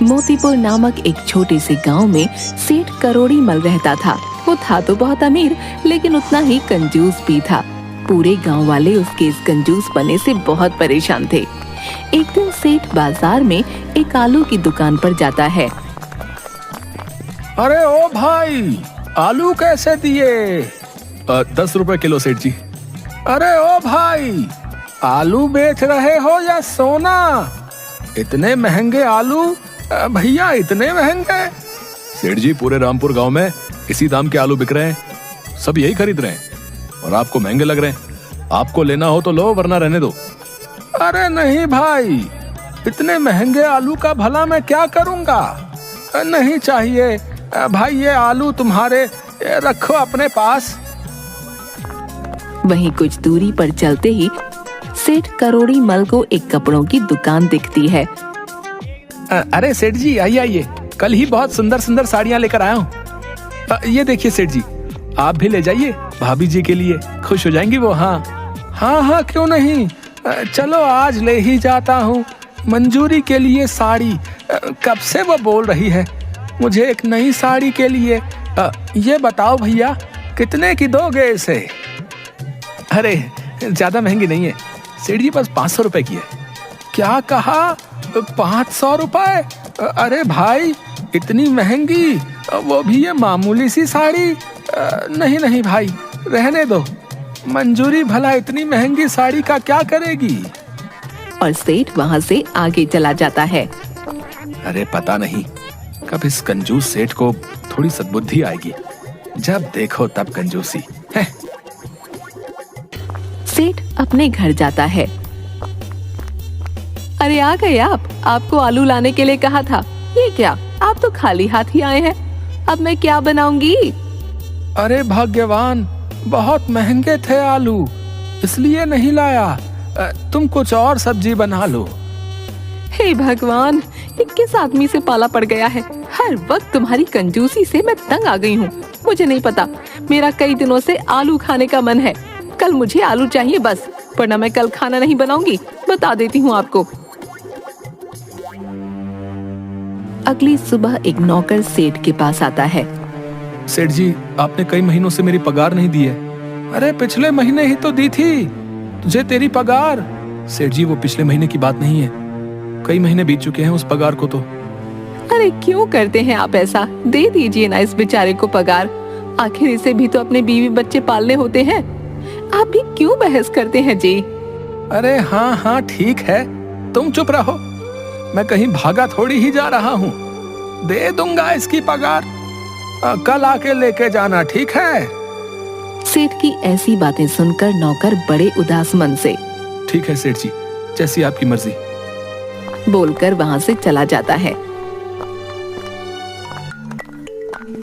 मोतीपुर नामक एक छोटे से गांव में सेठ करोड़ी मल रहता था। वो था तो बहुत अमीर, लेकिन उतना ही कंजूस भी था। पूरे गांव वाले उसके इस कंजूस पने से बहुत परेशान थे। एक दिन सेठ बाजार में एक आलू की दुकान पर जाता है। अरे ओ भाई, आलू कैसे दिए? 10 रुपए किलो सेठ जी। अरे ओ भाई, आलू बेच रहे हो या सोना? इतने महंगे आलू भैया, इतने महंगे? सेठ जी, पूरे रामपुर गांव में इसी दाम के आलू बिक रहे हैं। सब यही खरीद रहे हैं और आपको महंगे लग रहे हैं। आपको लेना हो तो लो, वरना रहने दो। अरे नहीं भाई, इतने महंगे आलू का भला मैं क्या करूंगा? नहीं चाहिए भाई, ये आलू तुम्हारे, रखो अपने पास। वहीं कुछ दूरी पर चलते ही सेठ करोड़ी मल को एक कपड़ों की दुकान दिखती है। अरे सेठ जी, आइए आइए, कल ही बहुत सुंदर सुंदर साड़ियाँ लेकर आया हूँ। ये देखिए सेठ जी, आप भी ले जाइए, भाभी जी के लिए खुश हो जाएंगी वो। हाँ हाँ हाँ, क्यों नहीं, चलो आज ले ही जाता हूँ। मंजूरी के लिए साड़ी, कब से वो बोल रही है मुझे एक नई साड़ी के लिए। ये बताओ भैया, कितने की दोगे इसे? अरे ज्यादा महंगी नहीं है सेठ जी, बस 500 रुपए की है। क्या कहा? 500 रुपए? अरे भाई, इतनी महंगी, वो भी ये मामूली सी साड़ी? नहीं नहीं भाई, रहने दो। मंजूरी भला इतनी महंगी साड़ी का क्या करेगी? और सेठ वहाँ से आगे चला जाता है। अरे पता नहीं कब इस कंजूस सेठ को थोड़ी सद्बुद्धि आएगी। जब देखो तब कंजूसी है। सेठ अपने घर जाता है। अरे आ गए आप, आपको आलू लाने के लिए कहा था। ये क्या, आप तो खाली हाथ ही आए हैं। अब मैं क्या बनाऊंगी? अरे भाग्यवान, बहुत महंगे थे आलू, इसलिए नहीं लाया। तुम कुछ और सब्जी बना लो। हे भगवान, ये किस आदमी से पाला पड़ गया है? हर वक्त तुम्हारी कंजूसी से मैं तंग आ गई हूँ। मुझे नहीं पता, मेरा कई दिनों से आलू खाने का मन है। कल मुझे आलू चाहिए बस, वरना मैं कल खाना नहीं बनाऊंगी, बता देती हूँ आपको। अगली सुबह एक नौकर सेठ के पास आता है। सेठ जी, आपने कई महीनों से मेरी पगार नहीं दी है। अरे पिछले महीने ही तो दी थी तुझे तेरी पगार। सेठ जी, वो पिछले महीने की बात नहीं है, कई महीने बीत चुके हैं उस पगार को तो। अरे क्यों करते हैं आप ऐसा? दे दीजिए ना इस बेचारे को पगार, आखिर इसे भी तो अपने बीवी बच्चे पालने होते हैं। आप भी क्यों बहस करते हैं जी? अरे हाँ हाँ ठीक है, तुम चुप रहो, मैं कहीं भागा थोड़ी ही जा रहा हूँ। दे दूंगा इसकी पगार, कल आके लेके जाना, ठीक है? सेठ की ऐसी बातें सुनकर नौकर बड़े उदास मन से ठीक है सेठ जी, जैसी आपकी मर्जी बोलकर वहाँ से चला जाता है।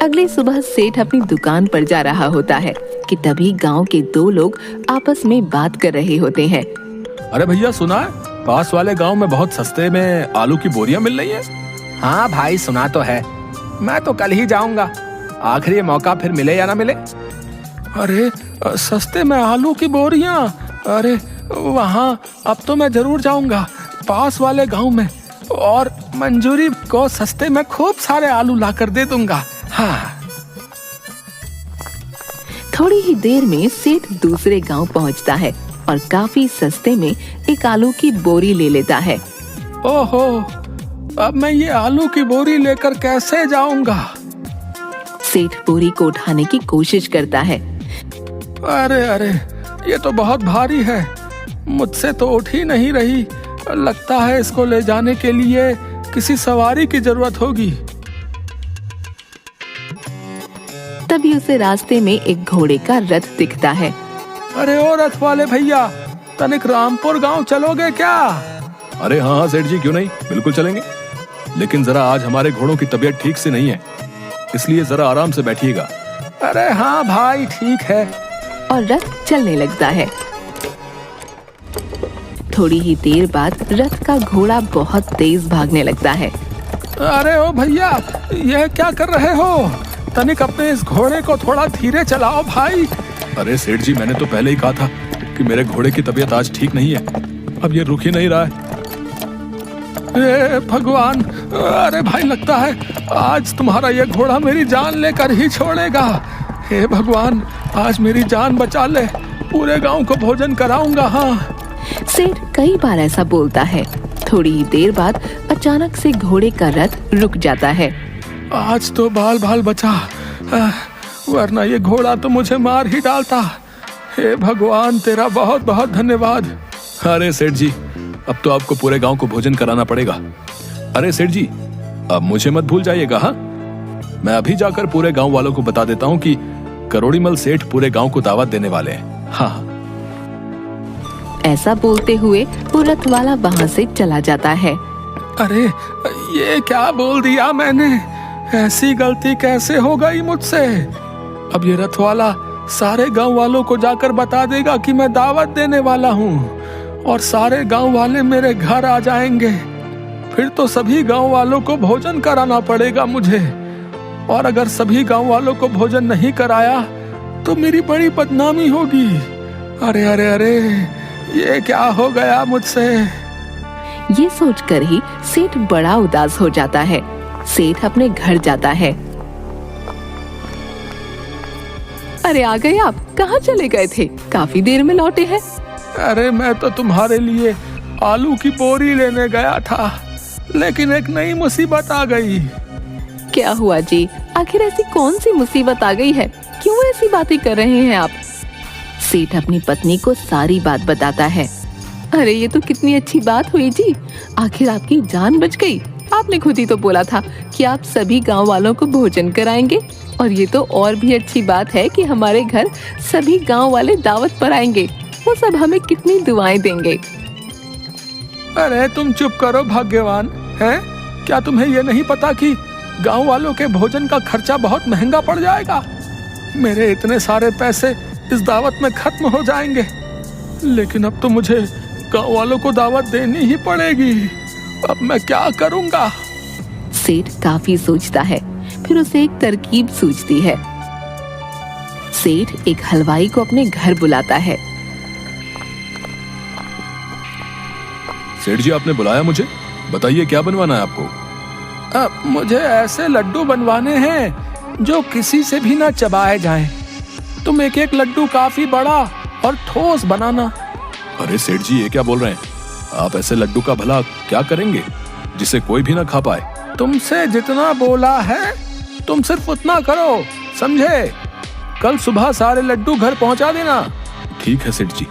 अगली सुबह सेठ अपनी दुकान पर जा रहा होता है कि तभी गांव के दो लोग आपस में बात कर रहे होते हैं। अरे भैया, सुना है पास वाले गांव में बहुत सस्ते में आलू की बोरियां मिल रही है? हाँ भाई, सुना तो है, मैं तो कल ही जाऊंगा, आखिर ये मौका फिर मिले या ना मिले। अरे सस्ते में आलू की बोरियां? अरे वहाँ अब तो मैं जरूर जाऊंगा, पास वाले गांव में, और मंजूरी को सस्ते में खूब सारे आलू लाकर दे दूंगा। हाँ। थोड़ी ही देर में सेठ दूसरे गांव पहुंचता है और काफी सस्ते में एक आलू की बोरी ले लेता है। ओहो, अब मैं ये आलू की बोरी लेकर कैसे जाऊंगा? सेठ बोरी को उठाने की कोशिश करता है। अरे अरे, ये तो बहुत भारी है, मुझसे तो उठ ही नहीं रही। लगता है इसको ले जाने के लिए किसी सवारी की जरूरत होगी। तभी उसे रास्ते में एक घोड़े का रथ दिखता है। अरे ओ रथ वाले भैया, तनिक रामपुर गांव चलोगे क्या? अरे हाँ हाँ सेठ जी, क्यों नहीं, बिल्कुल चलेंगे, लेकिन जरा आज हमारे घोड़ों की तबीयत ठीक से नहीं है, इसलिए जरा आराम से बैठिएगा। अरे हाँ भाई, ठीक है। और रथ चलने लगता है। थोड़ी ही देर बाद रथ का घोड़ा बहुत तेज भागने लगता है। अरे ओ भैया, यह क्या कर रहे हो? तनिक अपने इस घोड़े को थोड़ा धीरे चलाओ भाई। अरे सेठ जी, मैंने तो पहले ही कहा था कि मेरे घोड़े की तबीयत आज ठीक नहीं है, अब ये रुक ही नहीं रहा है। भगवान, अरे भाई लगता है आज तुम्हारा ये घोड़ा मेरी जान लेकर ही छोड़ेगा। हे भगवान, आज मेरी जान बचा ले, पूरे गांव को भोजन कराऊंगा। हाँ, सेठ कई बार ऐसा बोलता है। थोड़ी ही देर बाद अचानक से घोड़े का रथ रुक जाता है। आज तो बाल बाल बचा, वरना ये घोड़ा तो मुझे मार ही डालता। हे भगवान, तेरा बहुत बहुत धन्यवाद। अरे सेठ जी, अब तो आपको पूरे गांव को भोजन कराना पड़ेगा। अरे सेठ जी, अब मुझे मत भूल जाइएगा। हाँ, मैं अभी जाकर पूरे गांव वालों को बता देता हूँ कि करोड़ीमल सेठ पूरे गांव को दावत देने वाले हैं। हाँ। ऐसा बोलते हुए वो रथ वाला वहाँ से चला जाता है। अरे ये क्या बोल दिया मैंने, ऐसी गलती कैसे हो गई मुझसे। अब ये रथ वाला सारे गांव वालों को जाकर बता देगा कि मैं दावत देने वाला हूँ और सारे गांव वाले मेरे घर आ जाएंगे। फिर तो सभी गांव वालों को भोजन कराना पड़ेगा मुझे, और अगर सभी गांव वालों को भोजन नहीं कराया तो मेरी बड़ी बदनामी होगी। अरे अरे अरे, ये क्या हो गया मुझसे। ये सोचकर ही सेठ बड़ा उदास हो जाता है। सेठ अपने घर जाता है। अरे आ गए आप, कहाँ चले गए थे? काफी देर में लौटे हैं। अरे मैं तो तुम्हारे लिए आलू की बोरी लेने गया था, लेकिन एक नई मुसीबत आ गई। क्या हुआ जी? आखिर ऐसी कौन सी मुसीबत आ गई है? क्यों ऐसी बातें कर रहे हैं आप? सेठ अपनी पत्नी को सारी बात बताता है। अरे ये तो कितनी अच्छी बात हुई जी, आखिर आपकी जान बच गई। आपने खुद ही तो बोला था कि आप सभी गांव वालों को भोजन कराएंगे, और ये तो और भी अच्छी बात है कि हमारे घर सभी गांव वाले दावत पर आएंगे। वो सब हमें कितनी दुआएं देंगे। अरे तुम चुप करो भाग्यवान, हैं? क्या तुम्हें ये नहीं पता कि गांव वालों के भोजन का खर्चा बहुत महंगा पड़ जाएगा? मेरे इतने सारे पैसे इस दावत में खत्म हो जाएंगे। लेकिन अब तो मुझे गांव वालों को दावत देनी ही पड़ेगी। अब मैं क्या करूंगा? सेठ काफी सोचता है, फिर उसे एक तरकीब सूझती है। सेठ एक हलवाई को अपने घर बुलाता है। सेठ जी, आपने बुलाया मुझे, बताइए क्या बनवाना है आपको? मुझे ऐसे लड्डू बनवाने हैं जो किसी से भी ना चबाए जाएं। तुम एक एक लड्डू काफी बड़ा और ठोस बनाना। अरे सेठ जी, ये क्या बोल रहे हैं आप? ऐसे लड्डू का भला क्या करेंगे जिसे कोई भी ना खा पाए? तुमसे जितना बोला है तुम सिर्फ उतना करो, समझे? कल सुबह सारे लड्डू घर पहुंचा देना। ठीक है सेठ जी,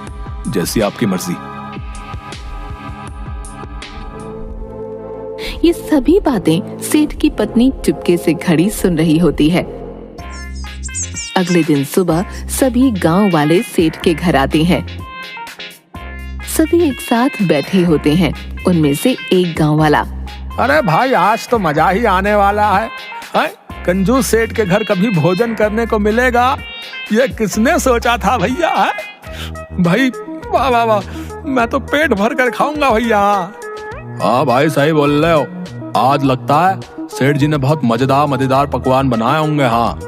जैसी आपकी मर्जी। ये सभी बातें सेठ की पत्नी चुपके से खड़ी सुन रही होती है। अगले दिन सुबह सभी गांव वाले सेठ के घर आते हैं। सभी एक साथ बैठे होते हैं। उनमें से एक गांव वाला, अरे भाई, आज तो मजा ही आने वाला है। कंजूस सेठ के घर कभी भोजन करने को मिलेगा, ये किसने सोचा था भैया? भाई वाह वाह वाह, मैं तो पेट भर कर खाऊंगा भैया। हाँ भाई, सही बोल रहे हो। आज लगता है सेठ जी ने बहुत मजेदार पकवान बनाए होंगे। हाँ,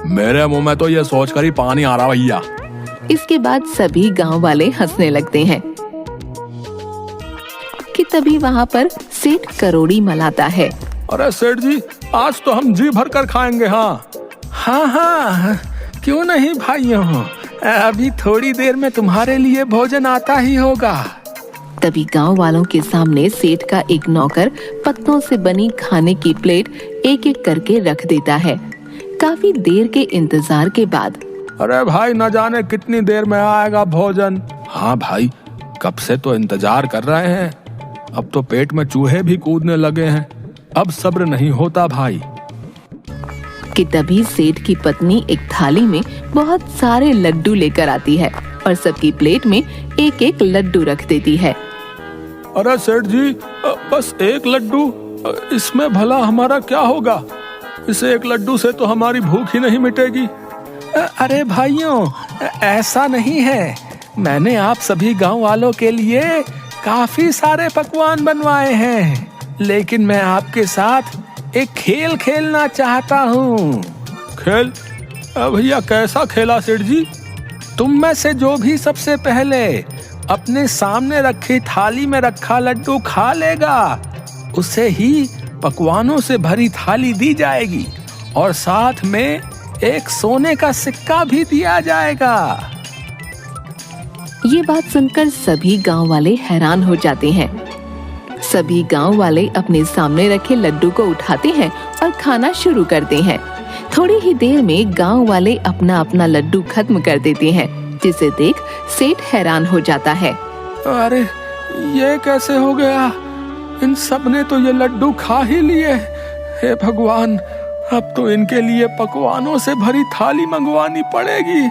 मेरे मुंह में तो ये सोचकर ही पानी आ रहा भैया। इसके बाद सभी गांव वाले हंसने लगते हैं कि तभी वहाँ पर सेठ करोड़ी मल आता है। अरे सेठ जी, आज तो हम जी भर कर खाएंगे। हाँ हाँ हाँ, क्यों नहीं भाइयों, अभी थोड़ी देर में तुम्हारे लिए भोजन आता ही होगा। तभी गांव वालों के सामने सेठ का एक नौकर पत्तों से बनी खाने की प्लेट एक एक करके रख देता है। काफी देर के इंतजार के बाद, अरे भाई, न जाने कितनी देर में आएगा भोजन। हाँ भाई, कब से तो इंतजार कर रहे हैं। अब तो पेट में चूहे भी कूदने लगे हैं। अब सब्र नहीं होता भाई। कि तभी सेठ की पत्नी एक थाली में बहुत सारे लड्डू लेकर आती है और सबकी प्लेट में एक एक लड्डू रख देती है। अरे सेठ जी, बस एक लड्डू, इसमें भला हमारा क्या होगा? इस एक लड्डू से तो हमारी भूख ही नहीं मिटेगी। अरे भाइयों, ऐसा नहीं है। मैंने आप सभी गांव वालों के लिए काफी सारे पकवान बनवाए हैं, लेकिन मैं आपके साथ एक खेल खेलना चाहता हूँ। खेल? भैया, कैसा खेला सेठ जी? तुम में से जो भी सबसे पहले अपने सामने रखी थाली में रखा लड्डू खा लेगा, उसे ही पकवानों से भरी थाली दी जाएगी और साथ में एक सोने का सिक्का भी दिया जाएगा। ये बात सुनकर सभी गांव वाले हैरान हो जाते हैं। सभी गांव वाले अपने सामने रखे लड्डू को उठाते हैं और खाना शुरू करते हैं। थोड़ी ही देर में गांव वाले अपना अपना लड्डू खत्म कर देते हैं, जिसे देख सेठ हैरान हो जाता है। अरे ये कैसे हो गया? इन सब ने तो ये लड्डू खा ही लिए। हे भगवान, अब तो इनके लिए पकवानों से भरी थाली मंगवानी पड़ेगी।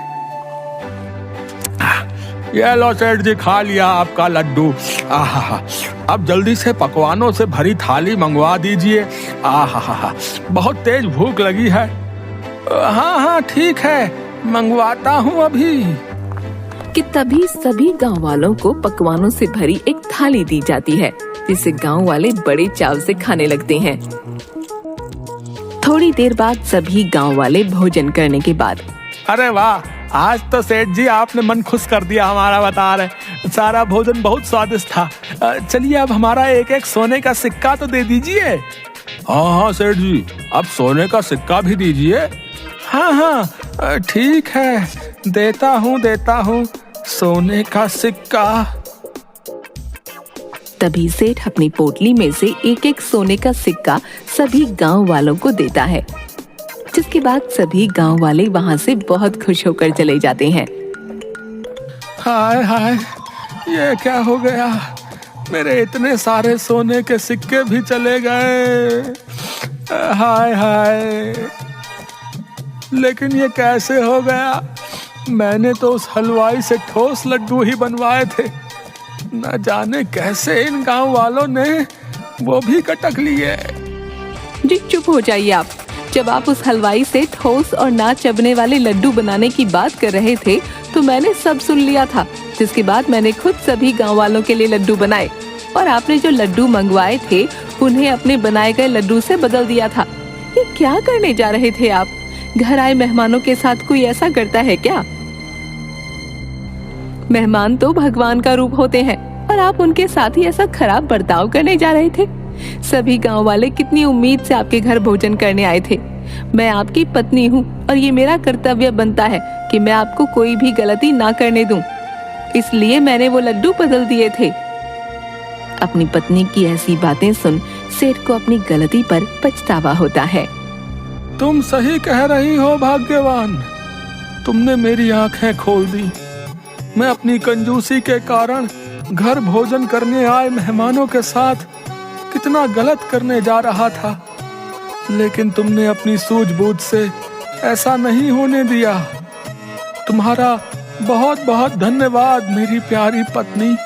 ये लो सेठ जी, खा लिया आपका लड्डू। आहा, अब जल्दी से पकवानों से भरी थाली मंगवा दीजिए। आहा, बहुत तेज भूख लगी है। हाँ हाँ ठीक है, मंगवाता हूँ अभी। कि तभी सभी गांव वालों को पकवानों से भरी एक थाली दी जाती है, जिसे गांव वाले बड़े चाव से खाने लगते हैं। थोड़ी देर बाद सभी गांव वाले भोजन करने के बाद, अरे वाह, आज तो सेठ जी आपने मन खुश कर दिया हमारा, बता रहे। सारा भोजन बहुत स्वादिष्ट था। चलिए अब हमारा एक एक सोने का सिक्का तो दे दीजिए। हाँ हाँ सेठ जी, अब सोने का सिक्का भी दीजिए। हाँ हाँ ठीक है, देता हूँ सोने का सिक्का। तभी सेठ अपनी पोटली में से एक एक सोने का सिक्का सभी गांव वालों को देता है, जिसके बाद सभी गांव वाले वहां से बहुत खुश होकर चले जाते हैं। हाय हाय, ये क्या हो गया? मेरे इतने सारे सोने के सिक्के भी चले गए। हाय हाय, लेकिन ये कैसे हो गया? मैंने तो उस हलवाई से ठोस लड्डू ही बनवाए थे। न जाने कैसे इन गांव वालों ने वो भी कटक लिए। जी चुप हो जाइए आप। जब आप उस हलवाई से ठोस और ना चबने वाले लड्डू बनाने की बात कर रहे थे तो मैंने सब सुन लिया था, जिसके बाद मैंने खुद सभी गांव वालों के लिए लड्डू बनाए और आपने जो लड्डू मंगवाए थे उन्हें अपने बनाए गए लड्डू से बदल दिया था। ये क्या करने जा रहे थे आप? घर आए मेहमानों के साथ कोई ऐसा करता है क्या? मेहमान तो भगवान का रूप होते हैं और आप उनके साथ ही ऐसा खराब बर्ताव करने जा रहे थे। सभी गांव वाले कितनी उम्मीद से आपके घर भोजन करने आए थे। मैं आपकी पत्नी हूँ और ये मेरा कर्तव्य बनता है कि मैं आपको कोई भी गलती ना करने दूं। इसलिए मैंने वो लड्डू बदल दिए थे। अपनी पत्नी की ऐसी बातें सुन सेठ को अपनी गलती पर पछतावा होता है। तुम सही कह रही हो भाग्यवान, तुमने मेरी आंखें खोल दी। मैं अपनी कंजूसी के कारण घर भोजन करने आए मेहमानों के साथ कितना गलत करने जा रहा था, लेकिन तुमने अपनी सूझबूझ से ऐसा नहीं होने दिया। तुम्हारा बहुत बहुत धन्यवाद मेरी प्यारी पत्नी।